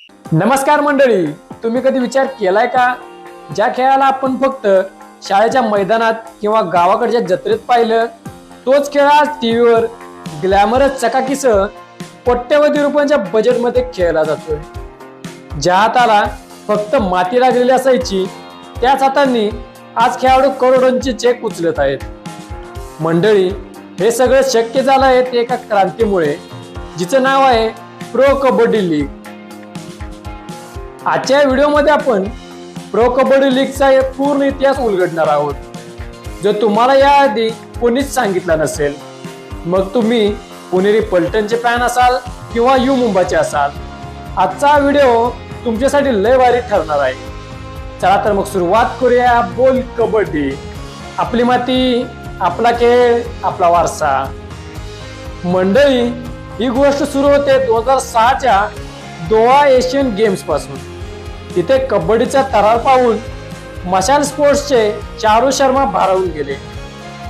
नमस्कार मंडळी, तुम्ही कधी विचार केलाय का ज्या खेळाला आपण फक्त शाळेच्या मैदानात किंवा गावाकडच्या जत्रेत पाहिलं तोच खेळ आज टीव्हीवर ग्लॅमरस चकाकीसह कोट्यवधी रुपयांच्या बजेटमध्ये खेळला जातोय। ज्या हाताला फक्त माती लागलेली असायची त्याच हातांनी आज खेळाडू करोडोंचे चेक उचलत आहेत। मंडळी, हे सगळं शक्य झालं आहे ते एका क्रांतीमुळे जिचं नाव आहे प्रो कबड्डी लीग। आजच्या व्हिडिओमध्ये आपण प्रो कबड्डी लीगचा एक पूर्ण इतिहास उलगडणार आहोत, जो तुम्हाला याआधी कोणीच सांगितला नसेल। मग तुम्ही पुणेरी पलटणचे फॅन असाल किंवा यू मुंबईचे असाल, आजचा व्हिडिओ तुमच्यासाठी लय भारी ठरणार आहे। चला तर मग सुरुवात करूया। बोल कबड्डी, आपली माती, आपला खेळ, आपला वारसा। मंडळी, ही गोष्ट सुरू होते 2006च्या दोहा एशियन गेम्स पासून। तिथे कबड्डीचा तरार पाहून मशाल स्पोर्ट्सचे चारू शर्मा भारावून गेले।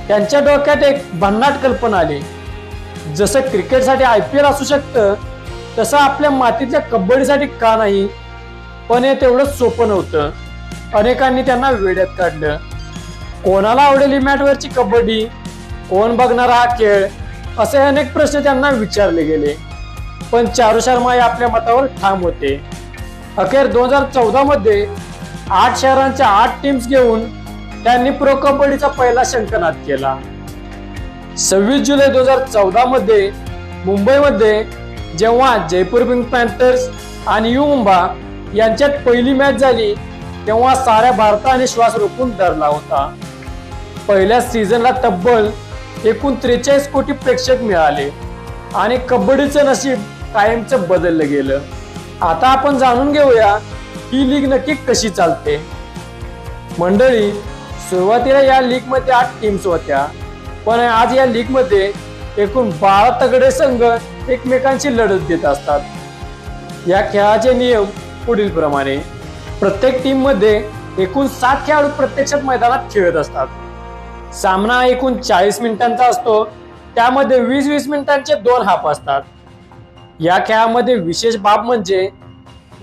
त्यांच्या डोक्यात एक भन्नाट कल्पना आली, जसं क्रिकेटसाठी IPL असू शकतं तसं आपल्या मातीतल्या कबड्डीसाठी का नाही। पण हे तेवढं सोपं नव्हतं। अनेकांनी त्यांना वेड्यात काढलं। कोणाला आवडेल ही मॅटवरची कबड्डी, कोण बघणार हा खेळ, असे अनेक प्रश्न त्यांना विचारले गेले। पण चारू शर्मा हे आपल्या मतावर ठाम होते। अखेर 2014 मध्ये 8 शहरांच्या 8 टीम्स घेऊन त्यांनी प्रो कबड्डीचा पहिला शंखनाद केला। 26 जुलै 2014 मध्ये मुंबईमध्ये जेव्हा जयपूर पिंक पॅन्थर्स आणि यू मुंबा यांच्यात पहिली मॅच झाली तेव्हा साऱ्या भारताने श्वास रोखून धरला होता। पहिल्या सीझनला तब्बल एकूण 43 कोटी प्रेक्षक मिळाले आणि कबड्डीचं नशीब कायमचं बदललं गेलं। आता आपण जाणून घेऊया ही लीग नक्की कशी चालते। मंडळी, सुरुवातीला या लीग मध्ये 8 टीम्स होत्या, पण आज या लीग मध्ये एकूण 12 तगडे संघ एकमेकांची लढत देत असतात। या खेळाचे नियम पुढील प्रमाणे। प्रत्येक टीम मध्ये एकूण 7 खेळाडू प्रत्यक्षात मैदानात खेळत असतात। सामना एकूण 40 मिनिटांचा असतो, त्यामध्ये 20-20 मिनिटांचे 2 हाफ असतात। या खेळामध्ये विशेष बाब म्हणजे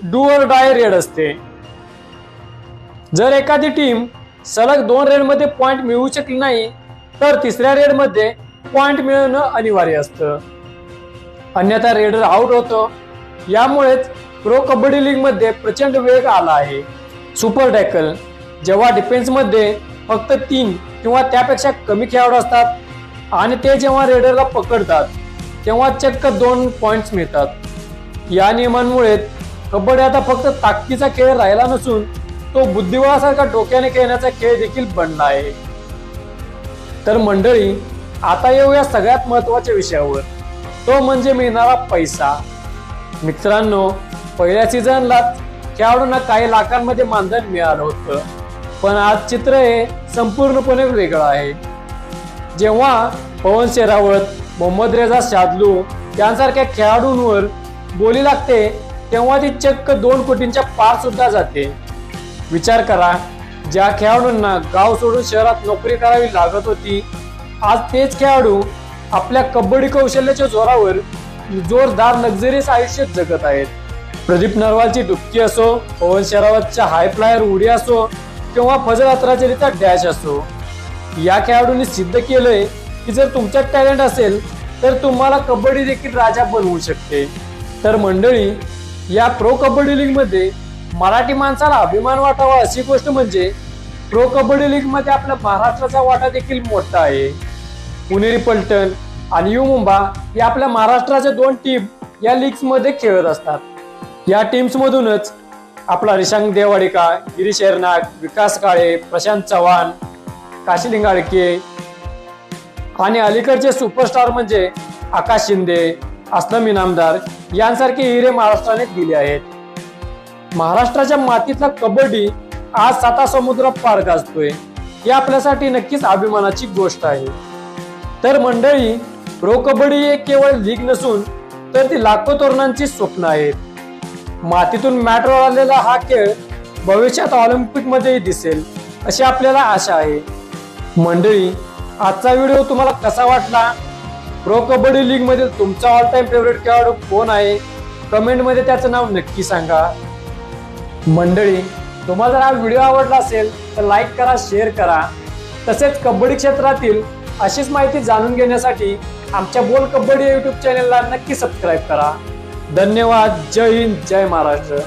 डू ऑर डाय रेड असते। जर एखादी टीम सलग 2 रेड मध्ये पॉइंट मिळवू शकली नाही तर तिसऱ्या रेड मध्ये पॉइंट मिळवणं अनिवार्य असतं, अन्यथा रेडर आउट होतो। यामुळेच प्रो कबड्डी लीग मध्ये प्रचंड वेग आला आहे। सुपर टॅकल, जेव्हा डिफेन्स मध्ये फक्त 3 किंवा त्यापेक्षा कमी खेळाडू असतात आणि ते जेव्हा रेडरला पकडतात तेव्हा चक्क 2 पॉइंट्स मिळतात। या नियमांमुळे कबड्डी आता फक्त ताकदीचा खेळ राहिला नसून तो बुद्धिबळासारखा डोक्याने खेळण्याचा खेळ देखील बनला आहे। तर मंडळी, आता येऊया सगळ्यात महत्त्वाच्या विषयावर, तो म्हणजे मिळणारा पैसा। मित्रांनो, पहिल्या सीझनलाच खेळाडूंना काही लाखांमध्ये मानधन मिळालं होतं, पण आज चित्र हे संपूर्णपणे वेगळं आहे। जेव्हा पवन शेरावत, मोहम्मद रेजा शादलू यांसारख्या खेळाडूंवर बोली लागते तेव्हा ती चक्क 2 कोटींच्या पार सुद्धा जाते। विचार करा, ज्या खेळाडूंना गाव सोडून शहरात नोकरी करावी लागत होती, आज तेच खेळाडू आपल्या कबड्डी कौशल्याच्या जोरावर जोरदार लक्झरीस आयुष्य जगत आहेत। प्रदीप नरवालची डुबकी असो, पवन शेरावतच्या हाय फ्लायर उडी असो किंवा फजल अत्राचरीचा डॅश असो, या खेळाडूंनी सिद्ध केलंय की जर तुमच्यात टॅलेंट असेल तर तुम्हाला कबड्डी देखील राजा बनवू शकते। तर मंडळी, या प्रो कबड्डी लीग मध्ये मराठी माणसाला अभिमान वाटावा अशी गोष्ट म्हणजे प्रो कबड्डी लीग मध्ये आपल्या महाराष्ट्राचा वाटा देखील मोठा आहे। पुणेरी पलटण आणि यू मुंबा या आपल्या महाराष्ट्राच्या 2 टीम या लीग्स मध्ये खेळत असतात। या टीम्स मधूनच आपला रिशांग देवाडिका, गिरीश एरनाग, विकास काळे, प्रशांत चव्हाण, काशी लिंगाडके आणि अलीकडचे सुपरस्टार म्हणजे आकाश शिंदे, असलम इनामदार यांसारखे हिरे महाराष्ट्राने दिले आहेत। महाराष्ट्राच्या मातीतला कबड्डी आज 7 समुद्र पार गाजतोय, ही आपल्यासाठी नक्कीच अभिमानाची गोष्ट आहे। तर मंडळी, प्रो कबड्डी हे केवळ लीग नसून तर ती लाखो तरुणांची स्वप्न आहेत। मातीतून मॅटवर आलेला हा खेळ भविष्यात ऑलिम्पिक मध्येही दिसेल अशी आपल्याला आशा आहे। मंडळी, आजचा व्हिडिओ तुम्हाला कसा वाटला? प्रो कबड्डी लीग मधील तुमचा ऑल टाइम फेवरेट खेळाडू कोण आहे कमेंटमध्ये त्याचं नाव नक्की सांगा. मंडळी, तुम्हाला जर हा व्हिडिओ आवडला असेल तर लाईक करा, शेअर करा. तसेच कबड्डी क्षेत्रातील अशीच माहिती जाणून घेण्यासाठी आमच्या बोल कबड्डी YouTube चॅनलला नक्की सबस्क्राईब करा. धन्यवाद. जय हिंद, जय महाराष्ट्र.